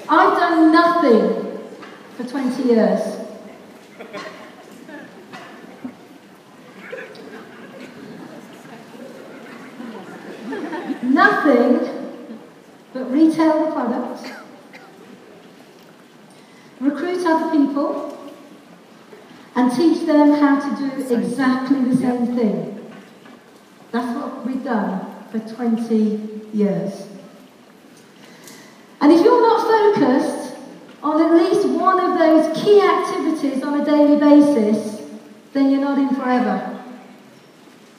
I've done nothing for 20 years. Nothing but retail the product, recruit other people, and teach them how to do exactly the same thing. That's what we've done for 20 years. And if you're not focused on at least one of those key activities on a daily basis, then you're not in forever.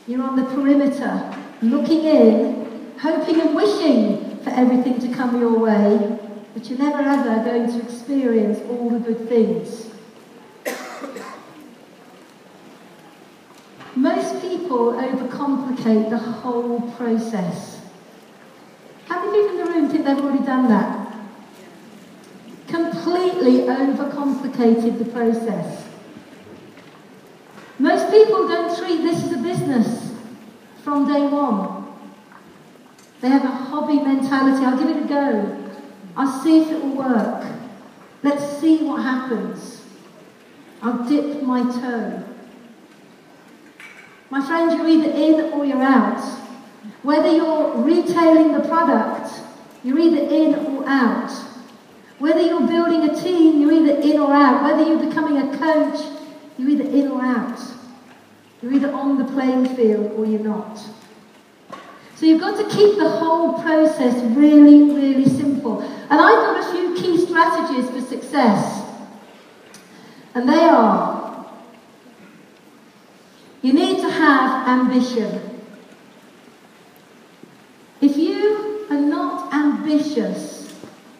You're on the perimeter, looking in, hoping and wishing for everything to come your way, but you're never ever going to experience all the good things. Most people overcomplicate the whole process. How many people in the room think they've already done that? Completely overcomplicated the process. Most people don't treat this as a business from day one. They have a hobby mentality. I'll give it a go. I'll see if it will work. Let's see what happens. I'll dip my toe. My friends, you're either in or you're out. Whether you're retailing the product, you're either in or out. Whether you're building a team, you're either in or out. Whether you're becoming a coach, you're either in or out. You're either on the playing field or you're not. So you've got to keep the whole process really, really simple. And I've got a few key strategies for success. And they are: you need to have ambition. If you are not ambitious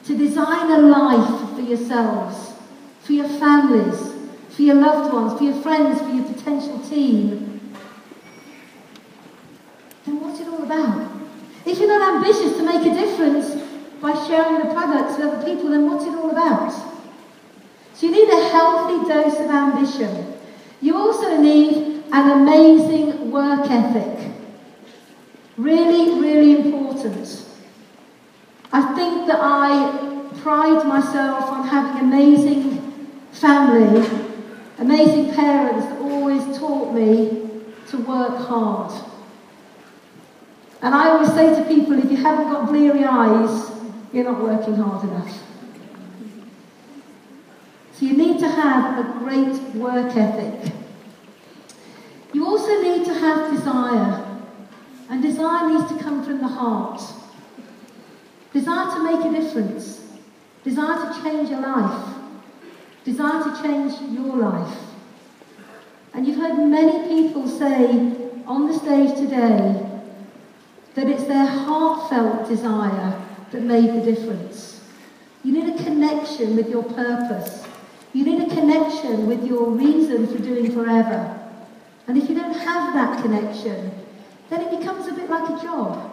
to design a life for yourselves, for your families, for your loved ones, for your friends, for your potential team, then what's it all about? If you're not ambitious to make a difference by sharing the products with other people, then what's it all about? So you need a healthy dose of ambition. You also need an amazing work ethic. Really, really important. I think that I pride myself on having amazing family, amazing parents that always taught me to work hard. And I always say to people, if you haven't got bleary eyes, you're not working hard enough. So you need to have a great work ethic. You also need to have desire. And desire needs to come from the heart. Desire to make a difference. Desire to change your life. Desire to change your life. And you've heard many people say on the stage today that it's their heartfelt desire that made the difference. You need a connection with your purpose. You need a connection with your reason for doing forever. And if you don't have that connection, then it becomes a bit like a job.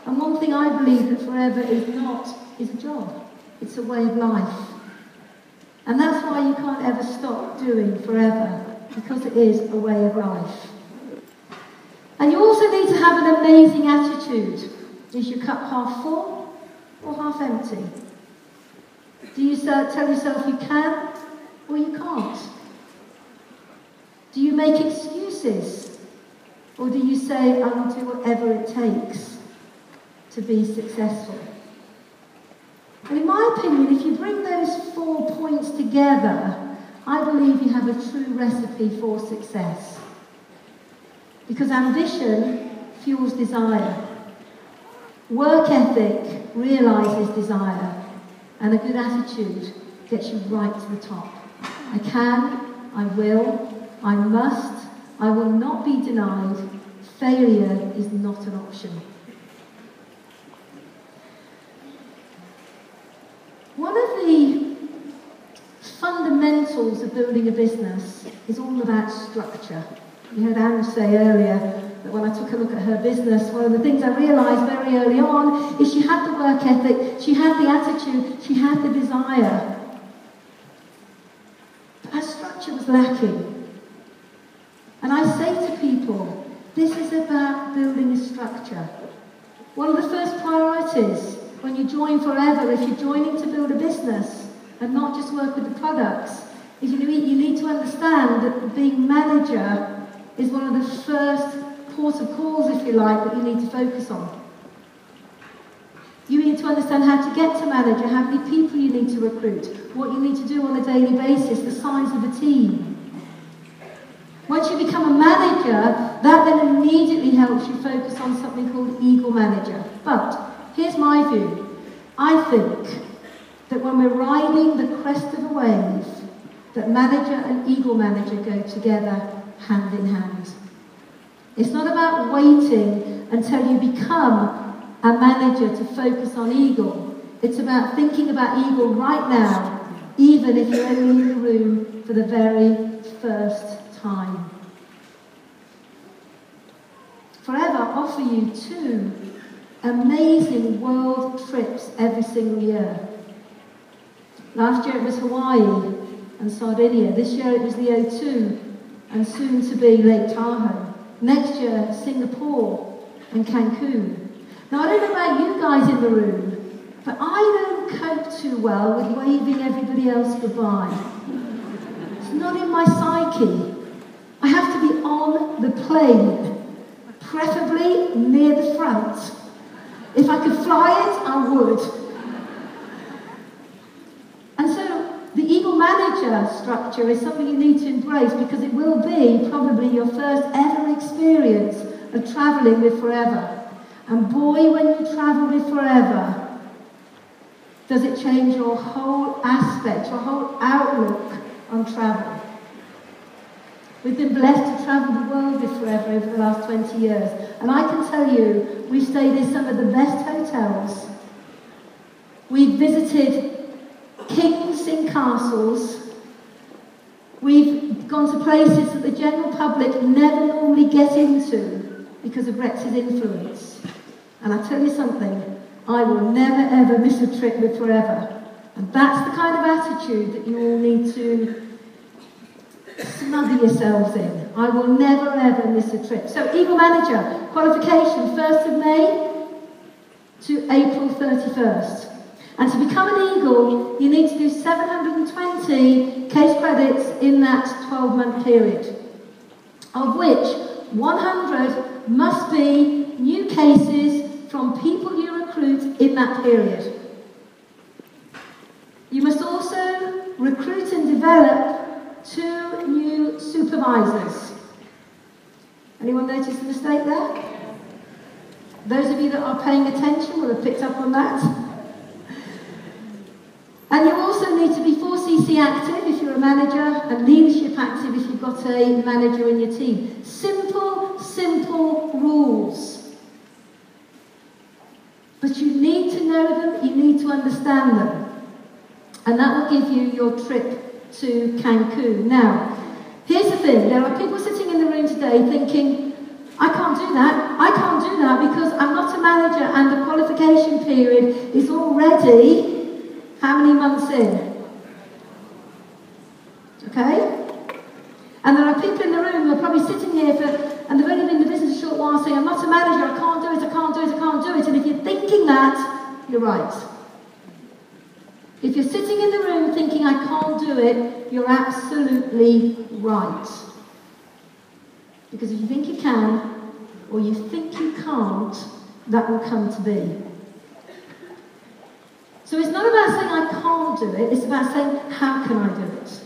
And one thing I believe that forever is a job. It's a way of life. And that's why you can't ever stop doing forever, because it is a way of life. And you also need to have an amazing attitude. Is your cup half full or half empty? Do you tell yourself you can or you can't? Do you make excuses? Or do you say, I will do whatever it takes to be successful? And in my opinion, if you bring those 4 points together, I believe you have a true recipe for success. Because ambition fuels desire. Work ethic realises desire. And a good attitude gets you right to the top. I can, I will, I must, I will not be denied. Failure is not an option. One of the fundamentals of building a business is all about structure. You heard Anne say earlier that when I took a look at her business, one of the things I realised very early on is she had the work ethic, she had the attitude, she had the desire. But her structure was lacking. And I say to people, this is about building a structure. One of the first priorities when you join forever, if you're joining to build a business and not just work with the products, is you need to understand that being manager is one of the first port of calls, if you like, that you need to focus on. You need to understand how to get to manager, how many people you need to recruit, what you need to do on a daily basis, the size of a team. Once you become a manager, that then immediately helps you focus on something called Eagle Manager. But here's my view. I think that when we're riding the crest of a wave, that manager and Eagle Manager go together hand in hand. It's not about waiting until you become a manager to focus on Eagle. It's about thinking about Eagle right now, even if you're only in the room for the very first time. Forever offer you 2 amazing world trips every single year. Last year it was Hawaii and Sardinia. This year it was the O2 and soon to be Lake Tahoe. Next year, Singapore and Cancun. Now I don't know about you guys in the room, but I don't cope too well with waving everybody else goodbye. It's not in my psyche. I have to be on the plane, preferably near the front. If I could fly it, I would. And so the Eagle Manager structure is something you need to embrace because it will be probably your first ever experience of travelling with Forever. And boy, when you travel with Forever, does it change your whole aspect, your whole outlook on travel. We've been blessed to travel the world with Forever over the last 20 years. And I can tell you, we've stayed in some of the best hotels. We've visited kings in castles. We've gone to places that the general public never normally get into because of Brexit influence. And I tell you something, I will never ever miss a trip with Forever. And that's the kind of attitude that you all need to smother yourselves in. I will never ever miss a trip. So Eagle Manager, qualification 1st of May to April 31st. And to become an Eagle, you need to do 720 case credits in that 12-month period, of which 100 must be new cases from people you recruit in that period. You must also recruit and develop 2 new supervisors. Anyone notice the mistake there? Those of you that are paying attention will have picked up on that. And you also need to be 4cc active if you're a manager and leadership active if you've got a manager in your team. Simple, simple rules. But you need to know them, you need to understand them. And that will give you your trip to Cancun. Now, here's the thing. There are people sitting in the room today thinking, I can't do that. I can't do that because I'm not a manager and the qualification period is already how many months in? Okay? And there are people in the room who are probably sitting here and they've only been in the business a short while saying, I'm not a manager, I can't do it, I can't do it, I can't do it. And if you're thinking that, you're right. If you're sitting in the room thinking, I can't do it, you're absolutely right. Because if you think you can, or you think you can't, that will come to be. So it's not about saying I can't do it, it's about saying how can I do it?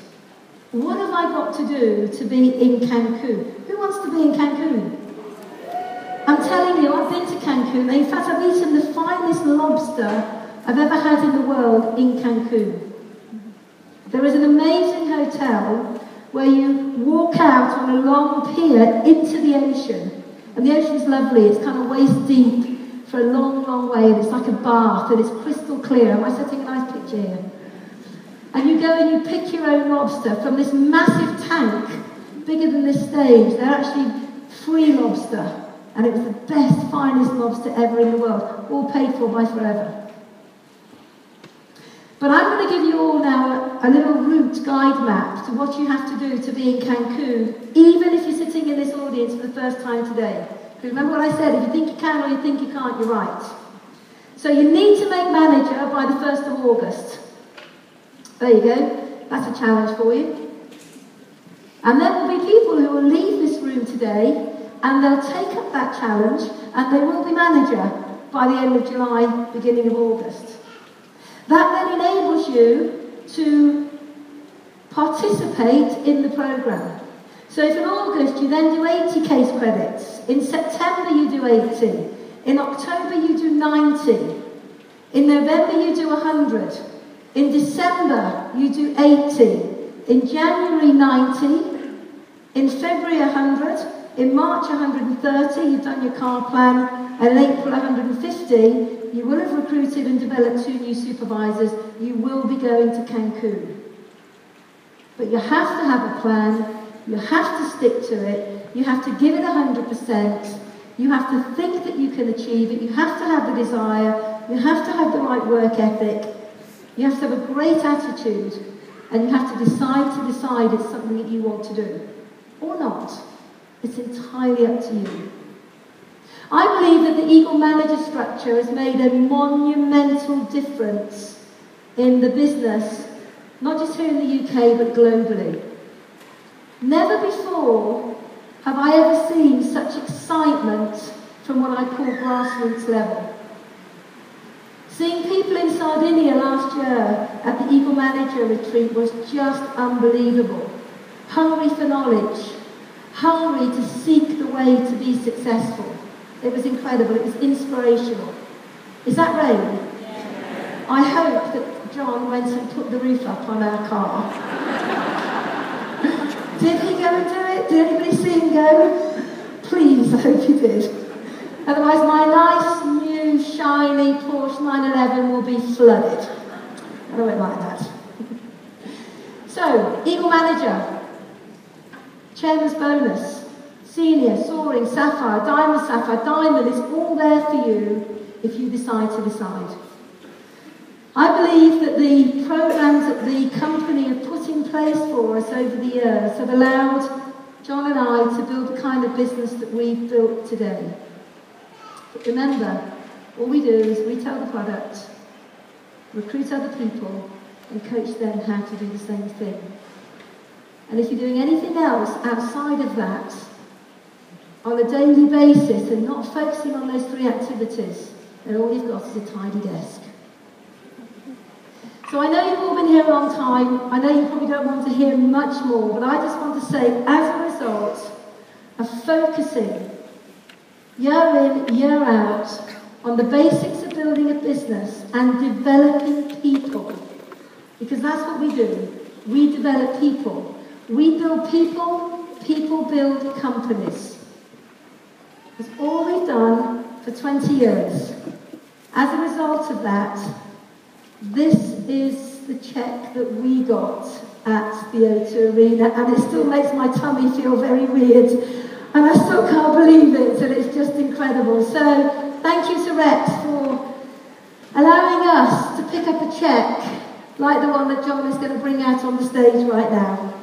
What have I got to do to be in Cancun? Who wants to be in Cancun? I'm telling you, I've been to Cancun. In fact, I've eaten the finest lobster I've ever had in the world in Cancun. There is an amazing hotel where you walk out on a long pier into the ocean. And the ocean's lovely, it's kind of waist deep for a long, long way, and it's like a bath, and it's crystal clear. Am I setting a nice picture here? And you go and you pick your own lobster from this massive tank, bigger than this stage. They're actually free lobster. And it was the best, finest lobster ever in the world, all paid for by Forever. But I'm going to give you all now a little route guide map to what you have to do to be in Cancun, even if you're sitting in this audience for the first time today. Because remember what I said, if you think you can or you think you can't, you're right. So you need to make manager by the 1st of August. There you go. That's a challenge for you. And there will be people who will leave this room today and they'll take up that challenge and they will be manager by the end of July, beginning of August. That then enables you to participate in the programme. So if in August you then do 80 case credits, in September you do 80, in October you do 90, in November you do 100, in December you do 80, in January 90, in February 100, in March 130, you've done your car plan, and in April 150, you will have recruited and developed 2 new supervisors, you will be going to Cancun. But you have to have a plan, you have to stick to it, you have to give it 100%, you have to think that you can achieve it, you have to have the desire, you have to have the right work ethic, you have to have a great attitude, and you have to decide it's something that you want to do. Or not. It's entirely up to you. I believe that the Eagle Manager structure has made a monumental difference in the business, not just here in the UK, but globally. Never before have I ever seen such excitement from what I call grassroots level. Seeing people in Sardinia last year at the Eagle Manager retreat was just unbelievable. Hungry for knowledge, hungry to seek the way to be successful. It was incredible, it was inspirational. Is that rain? Yeah. I hope that John went and put the roof up on our car. Did he go and do it? Did anybody see him go? Please, I hope he did. Otherwise my nice, new, shiny Porsche 911 will be flooded. I don't like that. So, Eagle Manager. Chairman's bonus, senior, soaring, sapphire, diamond is all there for you if you decide to decide. I believe that the programs that the company have put in place for us over the years have allowed John and I to build the kind of business that we've built today. But remember, all we do is retail the product, recruit other people, and coach them how to do the same thing. And if you're doing anything else outside of that, on a daily basis, and not focusing on those 3 activities, then all you've got is a tidy desk. So I know you've all been here a long time, I know you probably don't want to hear much more, but I just want to say, as a result of focusing year in, year out, on the basics of building a business and developing people, because that's what we do, we develop people. We build people, people build companies. That's all we've done for 20 years. As a result of that, this is the check that we got at the O2 Arena, and it still makes my tummy feel very weird, and I still can't believe it, and it's just incredible. So, thank you to Rex for allowing us to pick up a check like the one that John is going to bring out on the stage right now.